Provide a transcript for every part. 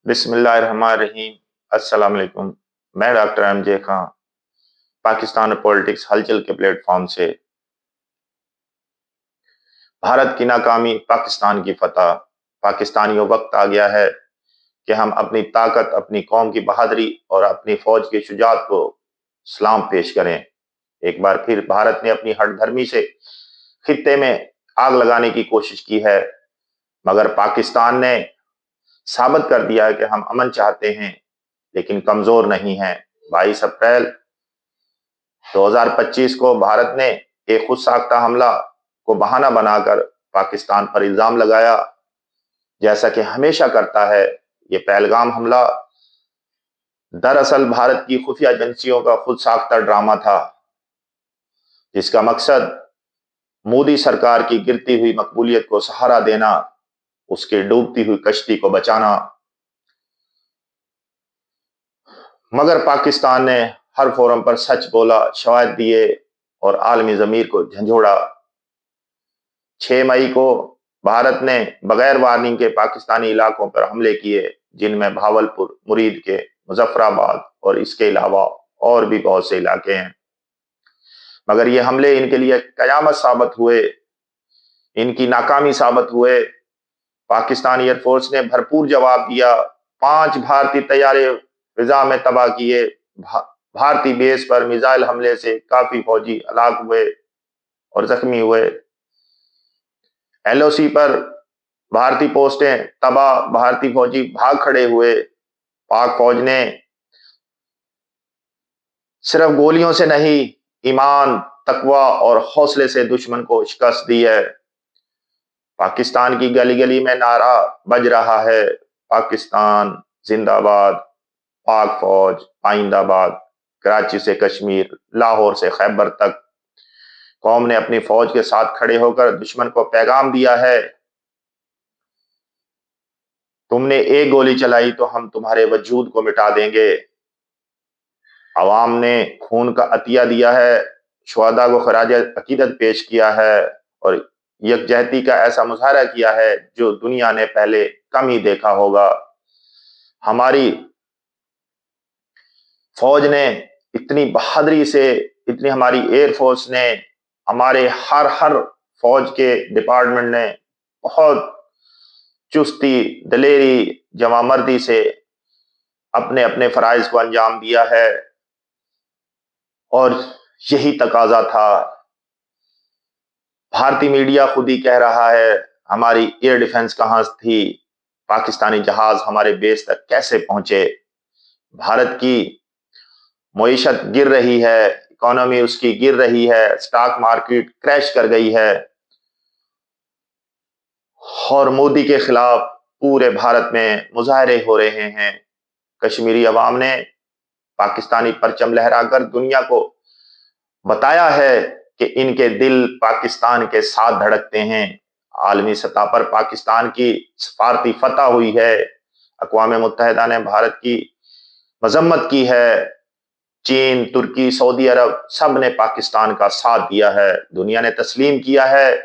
बिस्मिल्लाहिर्रहमानिर्रहीम। अस्सलाम वालेकुम। मैं डॉक्टर एमजे खां पाकिस्तान पॉलिटिक्स हलचल के प्लेटफॉर्म से। भारत की नाकामी, पाकिस्तान की फतह। पाकिस्तानियों, वक्त आ गया है कि हम अपनी ताकत, अपनी कौम की बहादुरी और अपनी फौज की शुजाअत को सलाम पेश करें। एक बार फिर भारत ने अपनी हठधर्मी से खित्ते में आग लगाने की कोशिश की है, मगर पाकिस्तान ने साबित कर दिया है कि हम अमन चाहते हैं लेकिन कमजोर नहीं हैं। 22 अप्रैल 2025 को भारत ने एक खुद साख्ता हमला को बहाना बनाकर पाकिस्तान पर इल्जाम लगाया, जैसा कि हमेशा करता है। ये पहलगाम हमला दरअसल भारत की खुफिया एजेंसियों का खुद साख्ता ड्रामा था, जिसका मकसद मोदी सरकार की गिरती हुई मकबूलियत को सहारा देना, उसकी डूबती हुई कश्ती को बचाना। मगर पाकिस्तान ने हर फोरम पर सच बोला, शवाहिद दिए और आलमी ज़मीर को झंझोड़ा। 6 मई को भारत ने बगैर वार्निंग के पाकिस्तानी इलाकों पर हमले किए, जिनमें भावलपुर, मुरीद के, मुजफ्फराबाद और इसके अलावा और भी बहुत से इलाके हैं। मगर ये हमले इनके लिए कयामत साबित हुए, इनकी नाकामी साबित हुए। पाकिस्तानी एयरफोर्स ने भरपूर जवाब दिया। 5 भारतीय तैयारे फिजा में तबाह किए। भारतीय बेस पर मिसाइल हमले से काफी फौजी हलाक हुए और जख्मी हुए। एलओसी पर भारतीय पोस्टें तबाह, भारतीय फौजी भाग खड़े हुए। पाक फौज ने सिर्फ गोलियों से नहीं, ईमान, तकवा और हौसले से दुश्मन को शिकस्त दी है। पाकिस्तान की गली गली में नारा बज रहा है, पाकिस्तान जिंदाबाद, पाक फौज आइंदाबाद। कराची से कश्मीर, लाहौर से खैबर तक कौम ने अपनी फौज के साथ खड़े होकर दुश्मन को पैगाम दिया है, तुमने एक गोली चलाई तो हम तुम्हारे वजूद को मिटा देंगे। अवाम ने खून का अतिया दिया है, शुहदा को खराज अकीदत पेश किया है और यकजहती का ऐसा मुजाहरा किया है जो दुनिया ने पहले कम ही देखा होगा। हमारी फौज ने इतनी बहादुरी से, इतनी हमारी एयरफोर्स ने, हमारे हर फौज के डिपार्टमेंट ने बहुत चुस्ती, दलेरी, जवामर्दी से अपने अपने फराइज को अंजाम दिया है। और यही तकाजा था। भारतीय मीडिया खुद ही कह रहा है, हमारी एयर डिफेंस कहां थी, पाकिस्तानी जहाज हमारे बेस तक कैसे पहुंचे। भारत की मईशत गिर रही है, इकोनॉमी उसकी गिर रही है, स्टॉक मार्केट क्रैश कर गई है और मोदी के खिलाफ पूरे भारत में मुजाहरे हो रहे हैं। कश्मीरी अवाम ने पाकिस्तानी परचम लहराकर दुनिया को बताया है कि इनके दिल पाकिस्तान के साथ धड़कते हैं। आलमी सतह पर पाकिस्तान की सफारती फतह हुई है। अक़वाम मुत्तहिदा ने भारत की मजम्मत की है। चीन, तुर्की, सऊदी अरब सब ने पाकिस्तान का साथ दिया है। दुनिया ने तस्लीम किया है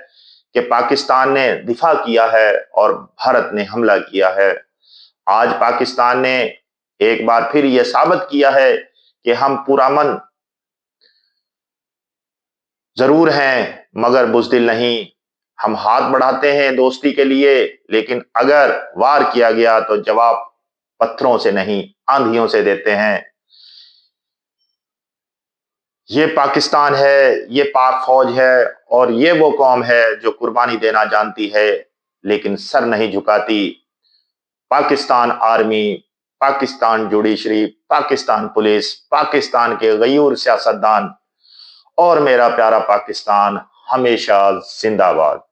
कि पाकिस्तान ने दिफा किया है और भारत ने हमला किया है। आज पाकिस्तान ने एक बार फिर यह साबित किया है कि हम पुरअमन जरूर हैं मगर बुज़दिल नहीं। हम हाथ बढ़ाते हैं दोस्ती के लिए, लेकिन अगर वार किया गया तो जवाब पत्थरों से नहीं, आंधियों से देते हैं। ये पाकिस्तान है, ये पाक फौज है और ये वो कौम है जो कुर्बानी देना जानती है लेकिन सर नहीं झुकाती। Pakistan army, Pakistan judiciary, Pakistan police, Pakistan के गयूर सियासतदान और मेरा प्यारा पाकिस्तान हमेशा जिंदाबाद।